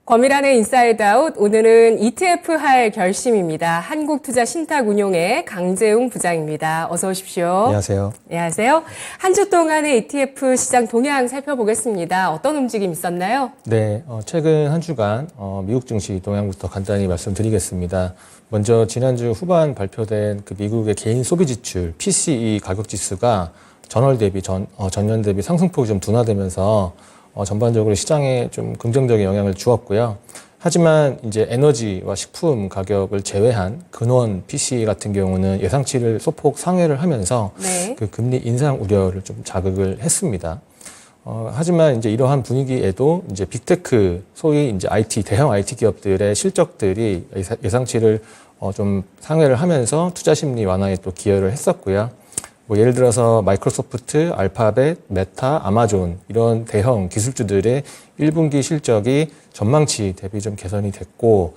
권미란의 인사이드 아웃, 오늘은 ETF 할 결심입니다. 한국투자신탁운용의 강재웅 부장입니다. 어서 오십시오. 안녕하세요. 안녕하세요. 한 주 동안의 ETF 시장 동향 살펴보겠습니다. 어떤 움직임 있었나요? 네, 최근 한 주간 미국 증시 동향부터 간단히 말씀드리겠습니다. 먼저 지난주 후반 발표된 그 미국의 개인 소비 지출 PCE 가격 지수가 전월 대비 전년 대비 상승폭이 좀 둔화되면서 전반적으로 시장에 좀 긍정적인 영향을 주었고요. 하지만 이제 에너지와 식품 가격을 제외한 근원 PCE 같은 경우는 예상치를 소폭 상회를 하면서 네. 그 금리 인상 우려를 좀 자극을 했습니다. 하지만 이제 이러한 분위기에도 이제 빅테크, 소위 이제 대형 IT 기업들의 실적들이 예상치를 좀 상회를 하면서 투자 심리 완화에 또 기여를 했었고요. 뭐 예를 들어서 마이크로소프트, 알파벳, 메타, 아마존 이런 대형 기술주들의 1분기 실적이 전망치 대비 좀 개선이 됐고,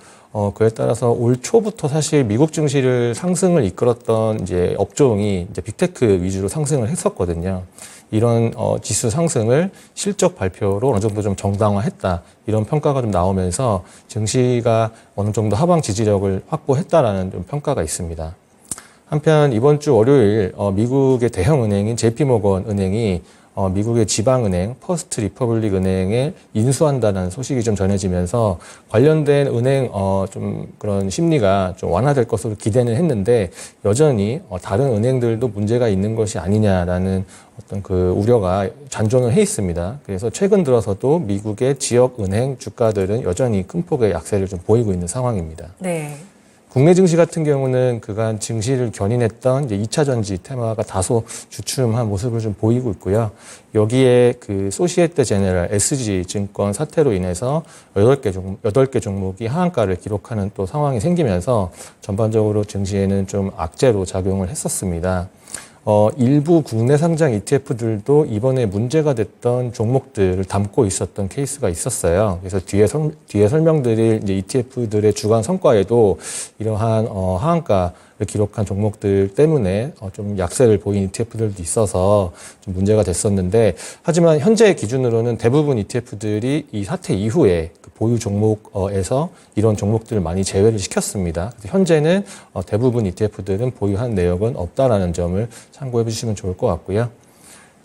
그에 따라서 올 초부터 사실 미국 증시를 상승을 이끌었던 이제 업종이 이제 빅테크 위주로 상승을 했었거든요. 이런 지수 상승을 실적 발표로 어느 정도 좀 정당화했다, 이런 평가가 좀 나오면서 증시가 어느 정도 하방 지지력을 확보했다라는 좀 평가가 있습니다. 한편 이번 주 월요일 미국의 대형 은행인 JP모건 은행이 미국의 지방은행 퍼스트 리퍼블릭 은행에 인수한다는 소식이 좀 전해지면서 관련된 은행 좀 그런 심리가 좀 완화될 것으로 기대는 했는데, 여전히 다른 은행들도 문제가 있는 것이 아니냐라는 어떤 그 우려가 잔존을 해 있습니다. 그래서 최근 들어서도 미국의 지역 은행 주가들은 여전히 큰 폭의 약세를 좀 보이고 있는 상황입니다. 네. 국내 증시 같은 경우는 그간 증시를 견인했던 이제 2차 전지 테마가 다소 주춤한 모습을 좀 보이고 있고요. 여기에 그 소시에테 제네럴 SG 증권 사태로 인해서 8개 종목이 하한가를 기록하는 또 상황이 생기면서 전반적으로 증시에는 좀 악재로 작용을 했었습니다. 일부 국내 상장 ETF들도 이번에 문제가 됐던 종목들을 담고 있었던 케이스가 있었어요. 그래서 뒤에 설명드릴 이제 ETF들의 주간 성과에도 이러한 하한가를 기록한 종목들 때문에 좀 약세를 보인 ETF들도 있어서 좀 문제가 됐었는데, 하지만 현재 기준으로는 대부분 ETF들이 이 사태 이후에 그 보유 종목에서 이런 종목들을 많이 제외를 시켰습니다. 그래서 현재는 대부분 ETF들은 보유한 내역은 없다라는 점을 참고해 주시면 좋을 것 같고요.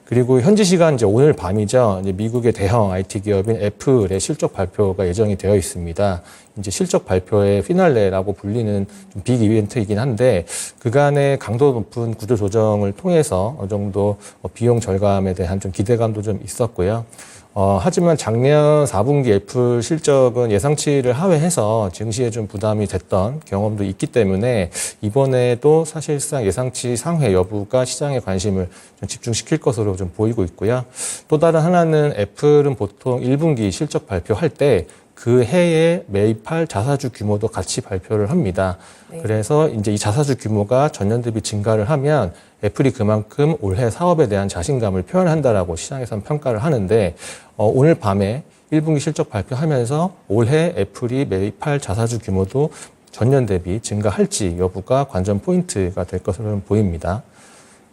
그리고 현지 시간 이제 오늘 밤이죠. 이제 미국의 대형 IT 기업인 애플의 실적 발표가 예정이 되어 있습니다. 이제 실적 발표의 피날레라고 불리는 좀 빅 이벤트이긴 한데, 그간의 강도 높은 구조 조정을 통해서 어느 정도 비용 절감에 대한 좀 기대감도 좀 있었고요. 하지만 작년 4분기 애플 실적은 예상치를 하회해서 증시에 좀 부담이 됐던 경험도 있기 때문에 이번에도 사실상 예상치 상회 여부가 시장의 관심을 좀 집중시킬 것으로 좀 보이고 있고요. 또 다른 하나는 애플은 보통 1분기 실적 발표할 때 그 해에 매입할 자사주 규모도 같이 발표를 합니다. 네. 그래서 이제 이 자사주 규모가 전년 대비 증가를 하면 애플이 그만큼 올해 사업에 대한 자신감을 표현한다라고 시장에서는 평가를 하는데, 오늘 밤에 1분기 실적 발표하면서 올해 애플이 매입할 자사주 규모도 전년 대비 증가할지 여부가 관전 포인트가 될 것으로 보입니다.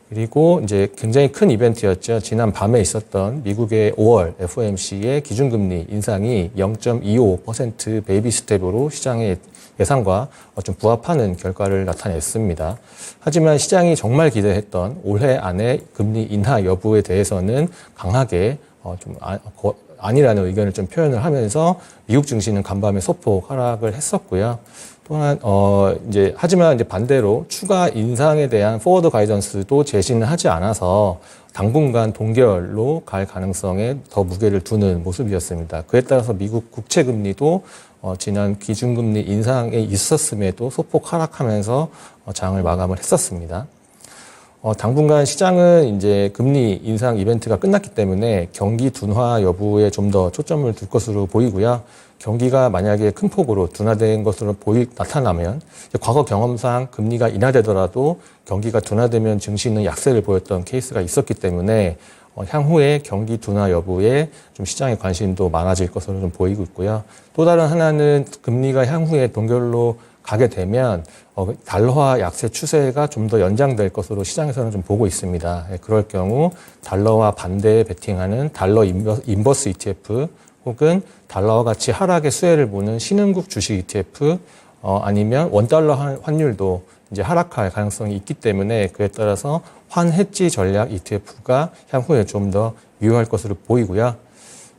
그리고 이제 굉장히 큰 이벤트였죠. 지난 밤에 있었던 미국의 5월 FOMC의 기준금리 인상이 0.25% 베이비 스텝으로 시장의 예상과 좀 부합하는 결과를 나타냈습니다. 하지만 시장이 정말 기대했던 올해 안에 금리 인하 여부에 대해서는 강하게 아니라는 의견을 좀 표현을 하면서 미국 증시는 간밤에 소폭 하락을 했었고요. 또한 하지만 이제 반대로 추가 인상에 대한 포워드 가이던스도 제시는 하지 않아서 당분간 동결로 갈 가능성에 더 무게를 두는 모습이었습니다. 그에 따라서 미국 국채 금리도 지난 기준금리 인상에 있었음에도 소폭 하락하면서 장을 마감을 했었습니다. 당분간 시장은 이제 금리 인상 이벤트가 끝났기 때문에 경기 둔화 여부에 좀 더 초점을 둘 것으로 보이고요. 경기가 만약에 큰 폭으로 둔화된 것으로 나타나면, 과거 경험상 금리가 인하되더라도 경기가 둔화되면 증시는 약세를 보였던 케이스가 있었기 때문에 향후에 경기 둔화 여부에 좀 시장의 관심도 많아질 것으로 좀 보이고 있고요. 또 다른 하나는 금리가 향후에 동결로 가게 되면 달러화 약세 추세가 좀 더 연장될 것으로 시장에서는 좀 보고 있습니다. 그럴 경우 달러와 반대에 베팅하는 달러 인버스 ETF, 혹은 달러와 같이 하락의 수혜를 보는 신흥국 주식 ETF, 아니면 원달러 환율도 이제 하락할 가능성이 있기 때문에 그에 따라서 환해지 전략 ETF가 향후에 좀 더 유효할 것으로 보이고요.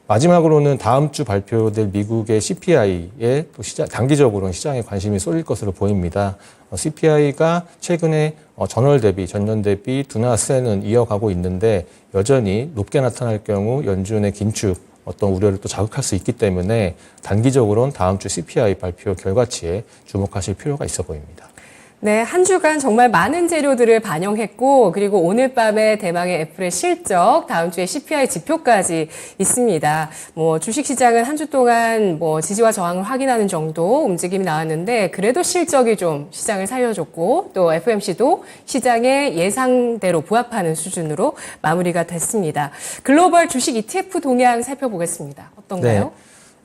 마지막으로는 다음 주 발표될 미국의 CPI에 또 단기적으로는 시장에 관심이 쏠릴 것으로 보입니다. CPI가 최근에 전월 대비, 전년 대비 둔화세는 이어가고 있는데 여전히 높게 나타날 경우 연준의 긴축, 어떤 우려를 또 자극할 수 있기 때문에 단기적으로는 다음 주 CPI 발표 결과치에 주목하실 필요가 있어 보입니다. 네, 한 주간 정말 많은 재료들을 반영했고, 그리고 오늘 밤에 대망의 애플의 실적, 다음 주에 CPI 지표까지 있습니다. 주식시장은 한 주 동안 지지와 저항을 확인하는 정도 움직임이 나왔는데, 그래도 실적이 좀 시장을 살려줬고, 또 FMC도 시장의 예상대로 부합하는 수준으로 마무리가 됐습니다. 글로벌 주식 ETF 동향 살펴보겠습니다. 어떤가요?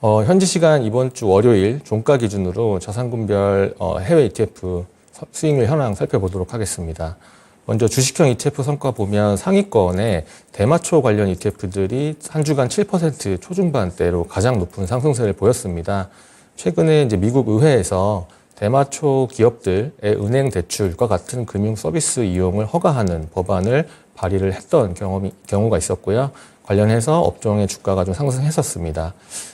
네. 현지 시간 이번 주 월요일 종가 기준으로 자산군별 해외 ETF 수익률 현황 살펴보도록 하겠습니다. 먼저 주식형 ETF 성과 보면 상위권에 대마초 관련 ETF들이 한 주간 7% 초중반대로 가장 높은 상승세를 보였습니다. 최근에 이제 미국 의회에서 대마초 기업들의 은행 대출과 같은 금융 서비스 이용을 허가하는 법안을 발의를 했던 경우가 있었고요. 관련해서 업종의 주가가 좀 상승했었습니다.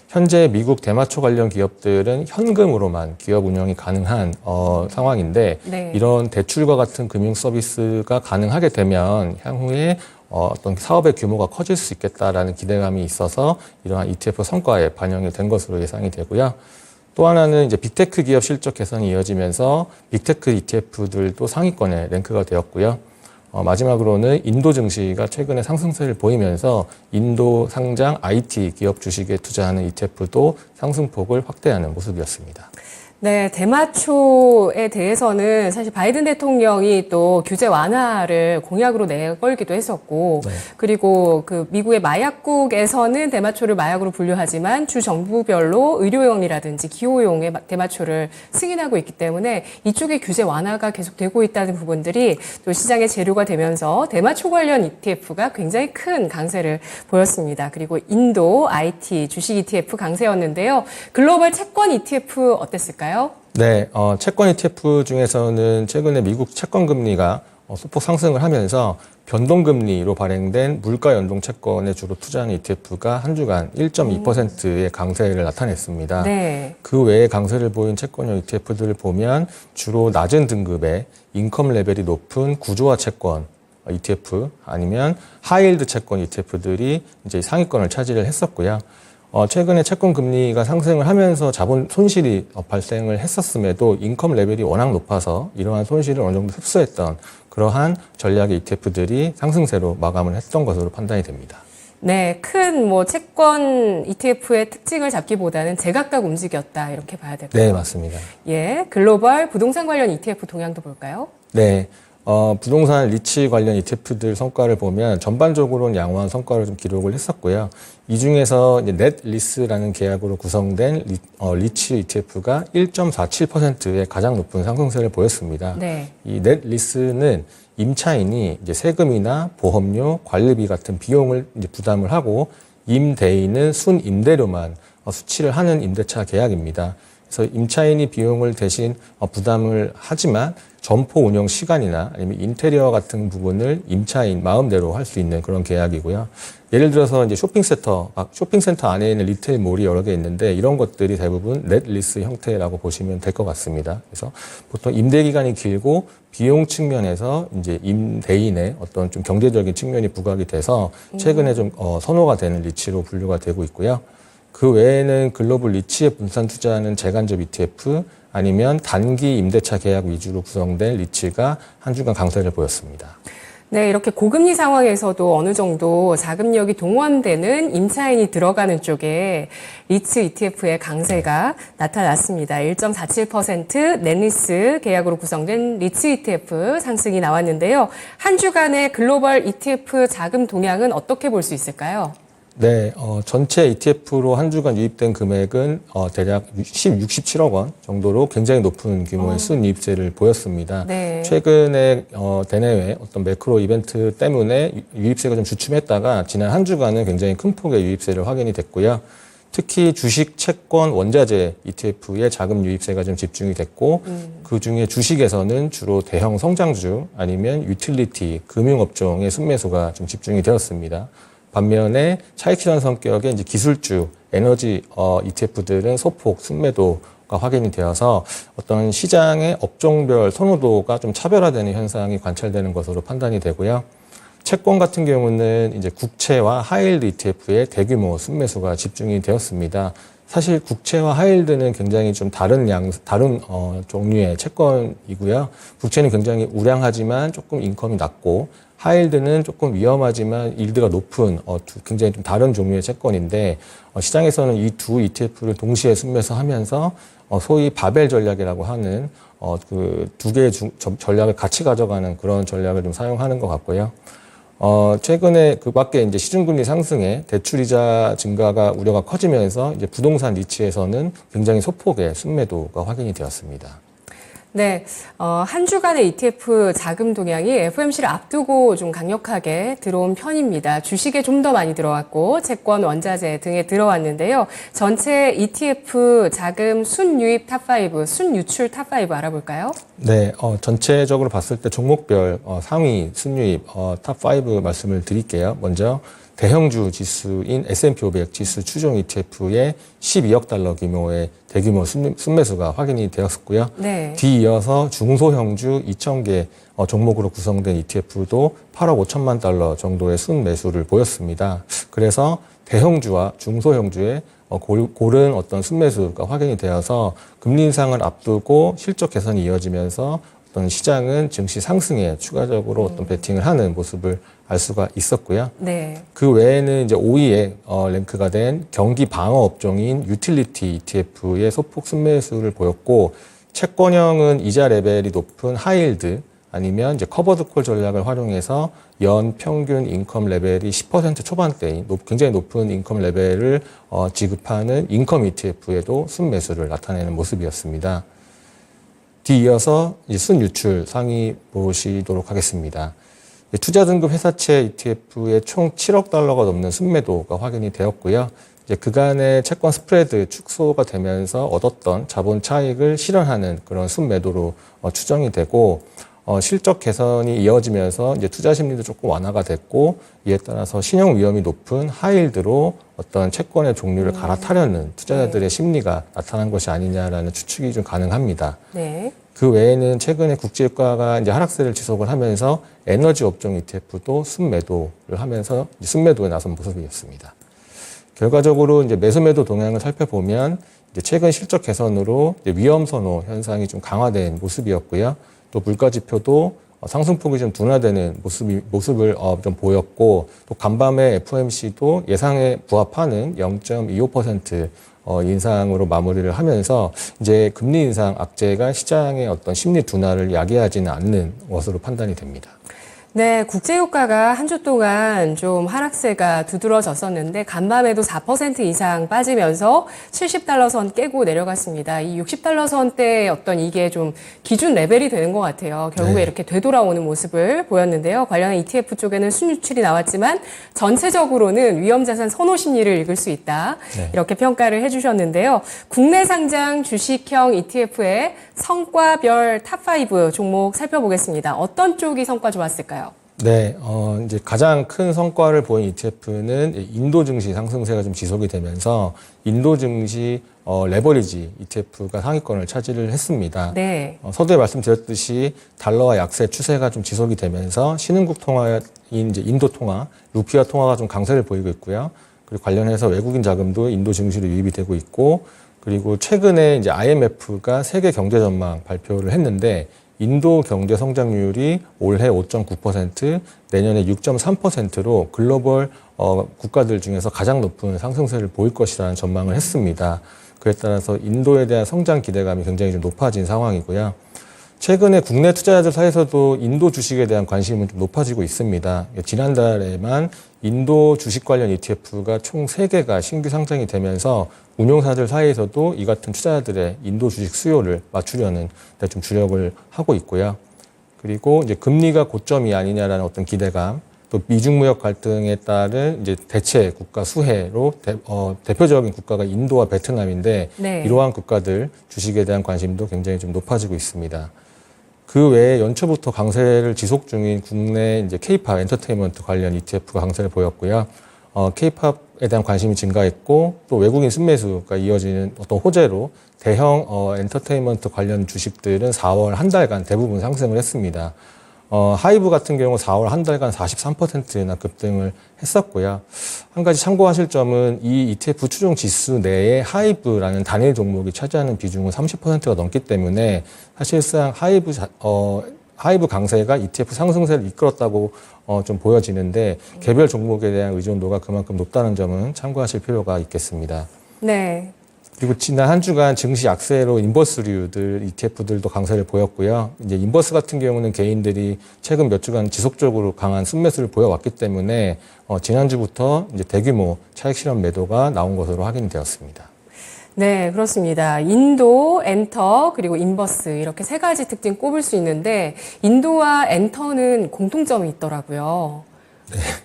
현재 미국 대마초 관련 기업들은 현금으로만 기업 운영이 가능한 상황인데 네. 이런 대출과 같은 금융 서비스가 가능하게 되면 향후에 어떤 사업의 규모가 커질 수 있겠다라는 기대감이 있어서 이러한 ETF 성과에 반영이 된 것으로 예상이 되고요. 또 하나는 이제 빅테크 기업 실적 개선이 이어지면서 빅테크 ETF들도 상위권에 랭크가 되었고요. 마지막으로는 인도 증시가 최근에 상승세를 보이면서 인도 상장 IT 기업 주식에 투자하는 ETF도 상승폭을 확대하는 모습이었습니다. 네, 대마초에 대해서는 사실 바이든 대통령이 또 규제 완화를 공약으로 내걸기도 했었고, 네. 그리고 그 미국의 마약국에서는 대마초를 마약으로 분류하지만 주 정부별로 의료용이라든지 기호용의 대마초를 승인하고 있기 때문에 이쪽의 규제 완화가 계속되고 있다는 부분들이 또 시장의 재료가 되면서 대마초 관련 ETF가 굉장히 큰 강세를 보였습니다. 그리고 인도 IT 주식 ETF 강세였는데요. 글로벌 채권 ETF 어땠을까요? 네, 채권 ETF 중에서는 최근에 미국 채권 금리가 소폭 상승을 하면서 변동금리로 발행된 물가 연동 채권에 주로 투자하는 ETF가 한 주간 1.2%의 강세를 나타냈습니다. 네. 그 외에 강세를 보인 채권형 ETF들을 보면 주로 낮은 등급의 인컴 레벨이 높은 구조화 채권 ETF 아니면 하이힐드 채권 ETF들이 이제 상위권을 차지를 했었고요. 최근에 채권 금리가 상승을 하면서 자본 손실이 발생을 했었음에도 인컴 레벨이 워낙 높아서 이러한 손실을 어느 정도 흡수했던 그러한 전략의 ETF들이 상승세로 마감을 했던 것으로 판단이 됩니다. 네, 큰 채권 ETF의 특징을 잡기보다는 제각각 움직였다 이렇게 봐야 될까요? 네, 맞습니다. 예, 글로벌 부동산 관련 ETF 동향도 볼까요? 네. 부동산 리츠 관련 ETF들 성과를 보면 전반적으로는 양호한 성과를 좀 기록을 했었고요. 이 중에서 이제 넷리스라는 계약으로 구성된 리츠 ETF가 1.47%의 가장 높은 상승세를 보였습니다. 네. 이 넷리스는 임차인이 이제 세금이나 보험료, 관리비 같은 비용을 이제 부담을 하고 임대인은 순임대료만 수취를 하는 임대차 계약입니다. 그래서 임차인이 비용을 대신 부담을 하지만 점포 운영 시간이나 아니면 인테리어 같은 부분을 임차인 마음대로 할 수 있는 그런 계약이고요. 예를 들어서 이제 쇼핑센터 안에 있는 리테일몰이 여러 개 있는데 이런 것들이 대부분 넷리스 형태라고 보시면 될 것 같습니다. 그래서 보통 임대 기간이 길고 비용 측면에서 이제 임대인의 어떤 좀 경제적인 측면이 부각이 돼서 최근에 좀 선호가 되는 리츠로 분류가 되고 있고요. 그 외에는 글로벌 리츠에 분산 투자하는 재간접 ETF 아니면 단기 임대차 계약 위주로 구성된 리츠가 한 주간 강세를 보였습니다. 네, 이렇게 고금리 상황에서도 어느 정도 자금력이 동원되는 임차인이 들어가는 쪽에 리츠 ETF의 강세가 나타났습니다. 1.47% 넷리스 계약으로 구성된 리츠 ETF 상승이 나왔는데요. 한 주간의 글로벌 ETF 자금 동향은 어떻게 볼 수 있을까요? 네, 전체 ETF로 한 주간 유입된 금액은 대략 67억 원 정도로 굉장히 높은 규모의 순이입세를 보였습니다. 네. 최근에 대내외 어떤 매크로 이벤트 때문에 유입세가 좀 주춤했다가 지난 한 주간은 굉장히 큰 폭의 유입세를 확인이 됐고요. 특히 주식, 채권, 원자재 ETF에 자금 유입세가 좀 집중이 됐고 그중에 주식에서는 주로 대형 성장주 아니면 유틸리티, 금융업종의 순매수가 좀 집중이 되었습니다. 반면에 차익실현 성격의 이제 기술주, 에너지 ETF들은 소폭 순매도가 확인이 되어서 어떤 시장의 업종별 선호도가 좀 차별화되는 현상이 관찰되는 것으로 판단이 되고요. 채권 같은 경우는 이제 국채와 하이힐드 ETF에 대규모 순매수가 집중이 되었습니다. 사실 국채와 하이힐드는 굉장히 좀 다른 종류의 채권이고요. 국채는 굉장히 우량하지만 조금 인컴이 낮고 하이힐드는 조금 위험하지만 일드가 높은 굉장히 좀 다른 종류의 채권인데 시장에서는 이 두 ETF를 동시에 순매수하면서 소위 바벨 전략이라고 하는 그 두 개의 전략을 같이 가져가는 그런 전략을 좀 사용하는 것 같고요. 최근에 그 밖에 이제 시중금리 상승에 대출이자 증가가 우려가 커지면서 이제 부동산 니치에서는 굉장히 소폭의 순매도가 확인이 되었습니다. 네, 한 주간의 ETF 자금 동향이 FOMC를 앞두고 좀 강력하게 들어온 편입니다. 주식에 좀 더 많이 들어왔고 채권, 원자재 등에 들어왔는데요. 전체 ETF 자금 순유입 탑5, 순유출 탑5 알아볼까요? 네, 전체적으로 봤을 때 종목별 상위 순유입 탑5 말씀을 드릴게요. 먼저 대형주 지수인 S&P 500 지수 추종 ETF에 12억 달러 규모의 대규모 순매수가 확인이 되었었고요. 네. 뒤이어서 중소형주 2,000개 종목으로 구성된 ETF도 8억 5천만 달러 정도의 순매수를 보였습니다. 그래서 대형주와 중소형주의 고른 어떤 순매수가 확인이 되어서 금리 인상을 앞두고 실적 개선이 이어지면서 어떤 시장은 증시 상승에 추가적으로 어떤 베팅을 하는 모습을 알 수가 있었고요. 네. 그 외에는 이제 5위에 랭크가 된 경기 방어 업종인 유틸리티 ETF의 소폭 순매수를 보였고 채권형은 이자 레벨이 높은 하이힐드 아니면 이제 커버드콜 전략을 활용해서 연 평균 인컴 레벨이 10% 초반대인 굉장히 높은 인컴 레벨을 지급하는 인컴 ETF에도 순매수를 나타내는 모습이었습니다. 뒤이어서 순유출 상위 보시도록 하겠습니다. 투자 등급 회사채 ETF에 총 7억 달러가 넘는 순매도가 확인이 되었고요. 이제 그간의 채권 스프레드 축소가 되면서 얻었던 자본 차익을 실현하는 그런 순매도로 추정이 되고 실적 개선이 이어지면서 이제 투자 심리도 조금 완화가 됐고 이에 따라서 신용 위험이 높은 하이힐드로 어떤 채권의 종류를 갈아타려는 투자자들의 심리가 나타난 것이 아니냐라는 추측이 좀 가능합니다. 네. 그 외에는 최근에 국제유가가 이제 하락세를 지속을 하면서 에너지 업종 ETF도 순매도를 하면서 순매도에 나선 모습이었습니다. 결과적으로 이제 매수매도 동향을 살펴보면 이제 최근 실적 개선으로 이제 위험 선호 현상이 좀 강화된 모습이었고요. 또 물가 지표도 상승폭이 좀 둔화되는 모습을 좀 보였고 또 간밤에 FOMC도 예상에 부합하는 0.25% 인상으로 마무리를 하면서 이제 금리 인상 악재가 시장의 어떤 심리 둔화를 야기하지는 않는 것으로 판단이 됩니다. 네, 국제유가가 한 주 동안 좀 하락세가 두드러졌었는데 간밤에도 4% 이상 빠지면서 70달러 선 깨고 내려갔습니다. 이 60달러 선대의 어떤 이게 좀 기준 레벨이 되는 것 같아요. 결국에 네. 이렇게 되돌아오는 모습을 보였는데요. 관련한 ETF 쪽에는 순유출이 나왔지만 전체적으로는 위험자산 선호 심리를 읽을 수 있다. 네. 이렇게 평가를 해주셨는데요. 국내 상장 주식형 ETF의 성과별 탑5 종목 살펴보겠습니다. 어떤 쪽이 성과 좋았을까요? 네, 이제 가장 큰 성과를 보인 ETF는 인도 증시 상승세가 좀 지속이 되면서 인도 증시 레버리지 ETF가 상위권을 차지를 했습니다. 네. 서두에 말씀드렸듯이 달러와 약세 추세가 좀 지속이 되면서 신흥국 통화인 이제 인도 통화, 루피아 통화가 좀 강세를 보이고 있고요. 그리고 관련해서 외국인 자금도 인도 증시로 유입이 되고 있고, 그리고 최근에 이제 IMF가 세계 경제 전망 발표를 했는데 인도 경제 성장률이 올해 5.9%, 내년에 6.3%로 글로벌 국가들 중에서 가장 높은 상승세를 보일 것이라는 전망을 했습니다. 그에 따라서 인도에 대한 성장 기대감이 굉장히 좀 높아진 상황이고요. 최근에 국내 투자자들 사이에서도 인도 주식에 대한 관심은 좀 높아지고 있습니다. 지난달에만 인도 주식 관련 ETF가 총 3개가 신규 상장이 되면서 운용사들 사이에서도 이 같은 투자자들의 인도 주식 수요를 맞추려는 데 좀 주력을 하고 있고요. 그리고 이제 금리가 고점이 아니냐라는 어떤 기대감, 또 미중 무역 갈등에 따른 이제 대체 국가 수혜로 대표적인 국가가 인도와 베트남인데 네. 이러한 국가들 주식에 대한 관심도 굉장히 좀 높아지고 있습니다. 그 외에 연초부터 강세를 지속 중인 국내 이제 K-팝 엔터테인먼트 관련 ETF가 강세를 보였고요. K-팝에 대한 관심이 증가했고 또 외국인 순매수가 이어지는 어떤 호재로 대형 엔터테인먼트 관련 주식들은 4월 한 달간 대부분 상승을 했습니다. 하이브 같은 경우 4월 한 달간 43%나 급등을 했었고요. 한 가지 참고하실 점은 이 ETF 추종 지수 내에 하이브라는 단일 종목이 차지하는 비중은 30%가 넘기 때문에 사실상 하이브 강세가 ETF 상승세를 이끌었다고 좀 보여지는데 개별 종목에 대한 의존도가 그만큼 높다는 점은 참고하실 필요가 있겠습니다. 네. 그리고 지난 한 주간 증시 약세로 인버스류들, ETF들도 강세를 보였고요. 이제 인버스 같은 경우는 개인들이 최근 몇 주간 지속적으로 강한 순매수를 보여왔기 때문에 지난주부터 이제 대규모 차익 실현 매도가 나온 것으로 확인되었습니다. 네, 그렇습니다. 인도, 엔터, 그리고 인버스 이렇게 세 가지 특징 꼽을 수 있는데 인도와 엔터는 공통점이 있더라고요.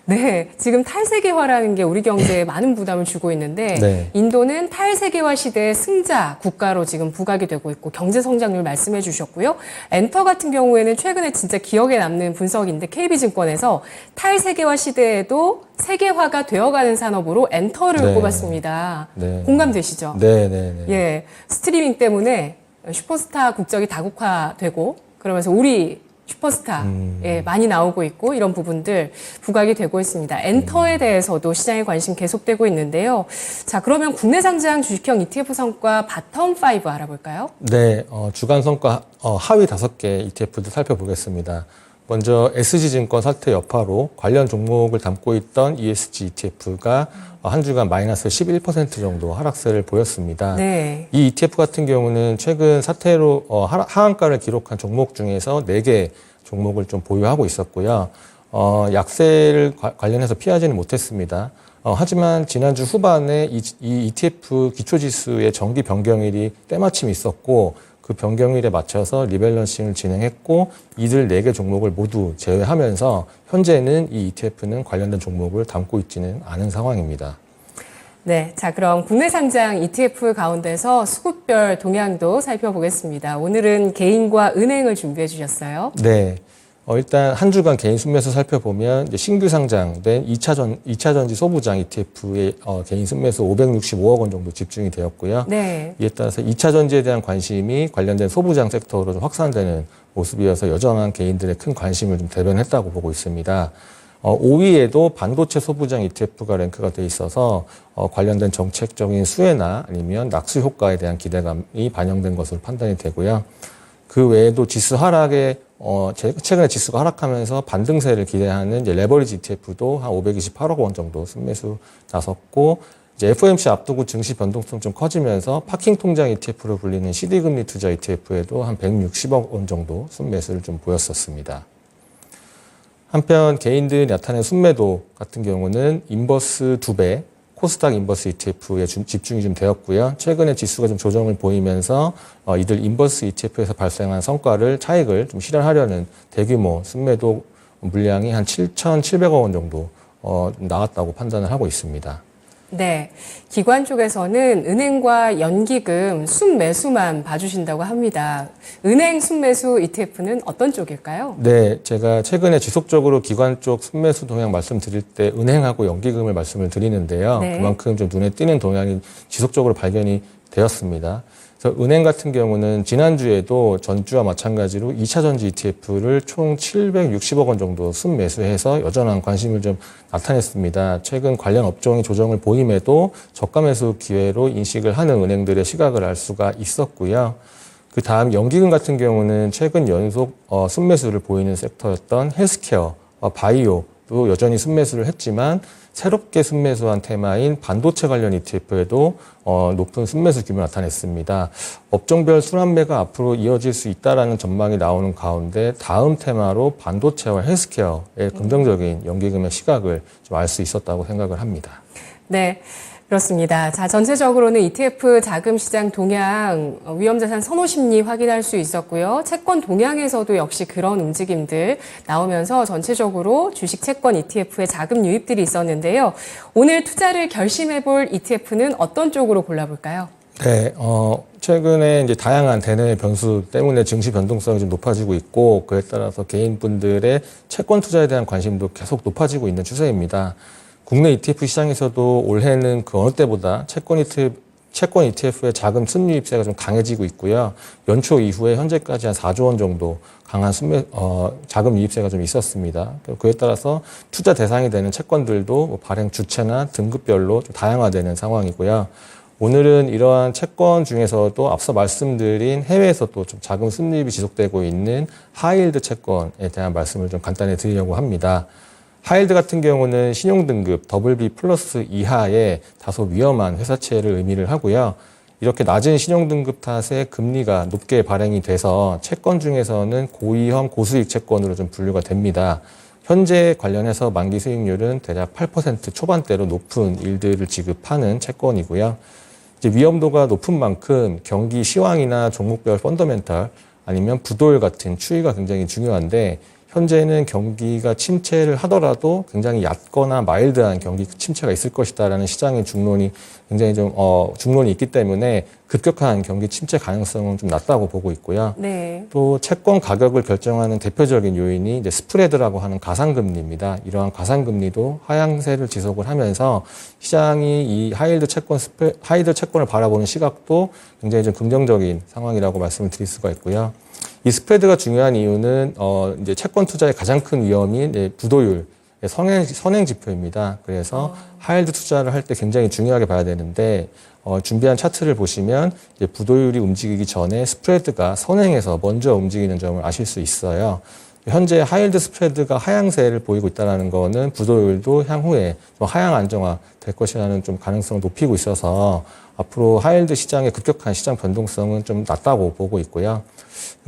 네, 지금 탈세계화라는 게 우리 경제에 많은 부담을 주고 있는데 네. 인도는 탈세계화 시대의 승자 국가로 지금 부각이 되고 있고 경제 성장률 말씀해 주셨고요. 엔터 같은 경우에는 최근에 진짜 기억에 남는 분석인데 KB증권에서 탈세계화 시대에도 세계화가 되어가는 산업으로 엔터를 네. 꼽았습니다. 네. 공감되시죠? 네, 네, 네. 예, 스트리밍 때문에 슈퍼스타 국적이 다국화되고 그러면서 우리 슈퍼스타 예, 많이 나오고 있고 이런 부분들 부각이 되고 있습니다. 엔터에 대해서도 시장의 관심 계속되고 있는데요. 자, 그러면 국내 상장 주식형 ETF 성과 바텀 5 알아볼까요? 네, 주간 성과 하위 5개 ETF도 살펴보겠습니다. 먼저 SG증권 사태 여파로 관련 종목을 담고 있던 ESG ETF가 한 주간 마이너스 11% 정도 하락세를 보였습니다. 네. 이 ETF 같은 경우는 최근 사태로 하한가를 기록한 종목 중에서 4개 종목을 좀 보유하고 있었고요. 약세를 관련해서 피하지는 못했습니다. 하지만 지난주 후반에 이 ETF 기초지수의 정기 변경일이 때마침 있었고 그 변경일에 맞춰서 리밸런싱을 진행했고 이들 4개 종목을 모두 제외하면서 현재는 이 ETF는 관련된 종목을 담고 있지는 않은 상황입니다. 네, 자 그럼 국내 상장 ETF 가운데서 수급별 동향도 살펴보겠습니다. 오늘은 개인과 은행을 준비해 주셨어요. 네. 일단 한 주간 개인 순매수 살펴보면 이제 신규 상장된 2차전지 소부장 ETF의 개인 순매수 565억 원 정도 집중이 되었고요. 네. 이에 따라서 2차전지에 대한 관심이 관련된 소부장 섹터로 좀 확산되는 모습이어서 여전한 개인들의 큰 관심을 좀 대변했다고 보고 있습니다. 5위에도 반도체 소부장 ETF가 랭크가 돼 있어서 관련된 정책적인 수혜나 아니면 낙수 효과에 대한 기대감이 반영된 것으로 판단이 되고요. 그 외에도 지수 하락에 최근에 지수가 하락하면서 반등세를 기대하는 이제 레버리지 ETF도 한 528억 원 정도 순매수 나섰고 이제 FOMC 앞두고 증시 변동성 좀 커지면서 파킹 통장 ETF로 불리는 CD 금리 투자 ETF에도 한 160억 원 정도 순매수를 좀 보였었습니다. 한편 개인들이 나타낸 순매도 같은 경우는 인버스 2배, 코스닥 인버스 ETF에 집중이 좀 되었고요. 최근에 지수가 좀 조정을 보이면서 이들 인버스 ETF에서 발생한 성과를 차익을 좀 실현하려는 대규모 순매도 물량이 한 7,700억 원 정도 나왔다고 판단을 하고 있습니다. 네, 기관 쪽에서는 은행과 연기금 순매수만 봐주신다고 합니다. 은행 순매수 ETF는 어떤 쪽일까요? 네, 제가 최근에 지속적으로 기관 쪽 순매수 동향 말씀드릴 때 은행하고 연기금을 말씀을 드리는데요. 네. 그만큼 좀 눈에 띄는 동향이 지속적으로 발견이 되었습니다. 그래서 은행 같은 경우는 지난주에도 전주와 마찬가지로 2차전지 ETF를 총 760억 원 정도 순매수해서 여전한 관심을 좀 나타냈습니다. 최근 관련 업종이 조정을 보임에도 저가 매수 기회로 인식을 하는 은행들의 시각을 알 수가 있었고요. 그 다음 연기금 같은 경우는 최근 연속 순매수를 보이는 섹터였던 헬스케어와 바이오도 여전히 순매수를 했지만 새롭게 순매수한 테마인 반도체 관련 ETF에도 높은 순매수 규모를 나타냈습니다. 업종별 순환매가 앞으로 이어질 수 있다라는 전망이 나오는 가운데 다음 테마로 반도체와 헬스케어의 긍정적인 연기금의 시각을 좀 알 수 있었다고 생각을 합니다. 네. 그렇습니다. 자, 전체적으로는 ETF 자금 시장 동향, 위험자산 선호 심리 확인할 수 있었고요. 채권 동향에서도 역시 그런 움직임들 나오면서 전체적으로 주식 채권 ETF의 자금 유입들이 있었는데요. 오늘 투자를 결심해 볼 ETF는 어떤 쪽으로 골라볼까요? 네, 최근에 이제 다양한 대내 변수 때문에 증시 변동성이 좀 높아지고 있고, 그에 따라서 개인분들의 채권 투자에 대한 관심도 계속 높아지고 있는 추세입니다. 국내 ETF 시장에서도 올해는 그 어느 때보다 채권 ETF의 자금 순유입세가 좀 강해지고 있고요. 연초 이후에 현재까지 한 4조 원 정도 강한 자금 유입세가 좀 있었습니다. 그에 따라서 투자 대상이 되는 채권들도 뭐 발행 주체나 등급별로 좀 다양화되는 상황이고요. 오늘은 이러한 채권 중에서도 앞서 말씀드린 해외에서 또 좀 자금 순유입이 지속되고 있는 하이힐드 채권에 대한 말씀을 좀 간단히 드리려고 합니다. 하이힐드 같은 경우는 신용등급 BB 플러스 이하의 다소 위험한 회사채를 의미를 하고요. 이렇게 낮은 신용등급 탓에 금리가 높게 발행이 돼서 채권 중에서는 고위험 고수익 채권으로 좀 분류가 됩니다. 현재 관련해서 만기 수익률은 대략 8% 초반대로 높은 일들을 지급하는 채권이고요. 이제 위험도가 높은 만큼 경기 시황이나 종목별 펀더멘탈 아니면 부도율 같은 추이가 굉장히 중요한데, 현재는 경기가 침체를 하더라도 굉장히 얕거나 마일드한 경기 침체가 있을 것이다라는 시장의 중론이 굉장히 중론이 있기 때문에 급격한 경기 침체 가능성은 좀 낮다고 보고 있고요. 네. 또 채권 가격을 결정하는 대표적인 요인이 이제 스프레드라고 하는 가상금리입니다. 이러한 가상금리도 하향세를 지속을 하면서 시장이 이 하이힐드 채권을 바라보는 시각도 굉장히 좀 긍정적인 상황이라고 말씀을 드릴 수가 있고요. 이 스프레드가 중요한 이유는 이제 채권 투자의 가장 큰 위험이 이제 부도율, 선행 지표입니다. 그래서 하이힐드 투자를 할 때 굉장히 중요하게 봐야 되는데, 준비한 차트를 보시면 이제 부도율이 움직이기 전에 스프레드가 선행해서 먼저 움직이는 점을 아실 수 있어요. 현재 하이힐드 스프레드가 하향세를 보이고 있다는 거는 부도율도 향후에 좀 하향 안정화 될 것이라는 좀 가능성을 높이고 있어서 앞으로 하이힐드 시장의 급격한 시장 변동성은 좀 낮다고 보고 있고요.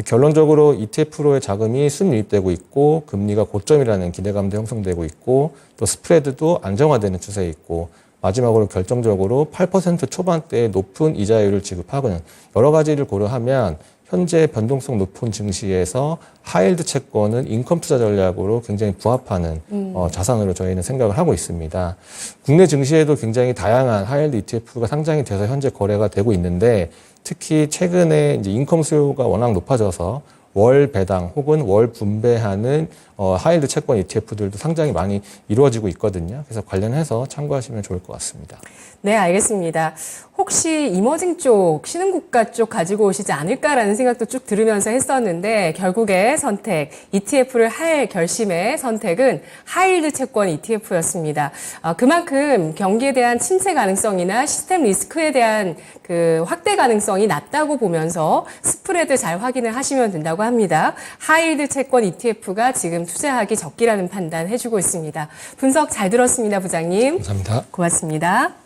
결론적으로 ETF로의 자금이 순유입되고 있고, 금리가 고점이라는 기대감도 형성되고 있고, 또 스프레드도 안정화되는 추세에 있고, 마지막으로 결정적으로 8% 초반대의 높은 이자율을 지급하고는 여러 가지를 고려하면 현재 변동성 높은 증시에서 하이힐드 채권은 인컴 투자 전략으로 굉장히 부합하는 자산으로 저희는 생각을 하고 있습니다. 국내 증시에도 굉장히 다양한 하이힐드 ETF가 상장이 돼서 현재 거래가 되고 있는데, 특히 최근에 이제 인컴 수요가 워낙 높아져서 월 배당 혹은 월 분배하는 하이힐드 채권 ETF들도 상장이 많이 이루어지고 있거든요. 그래서 관련해서 참고하시면 좋을 것 같습니다. 네, 알겠습니다. 혹시 이머징 쪽, 신흥국가 쪽 가지고 오시지 않을까라는 생각도 쭉 들으면서 했었는데, 결국에 선택, ETF를 할 결심의 선택은 하이힐드 채권 ETF였습니다. 그만큼 경기에 대한 침체 가능성이나 시스템 리스크에 대한 그 확대 가능성이 낮다고 보면서 스프레드 잘 확인을 하시면 된다고 합니다. 하이힐드 채권 ETF가 지금 투자하기 적기라는 판단 해주고 있습니다. 분석 잘 들었습니다, 부장님. 감사합니다. 고맙습니다.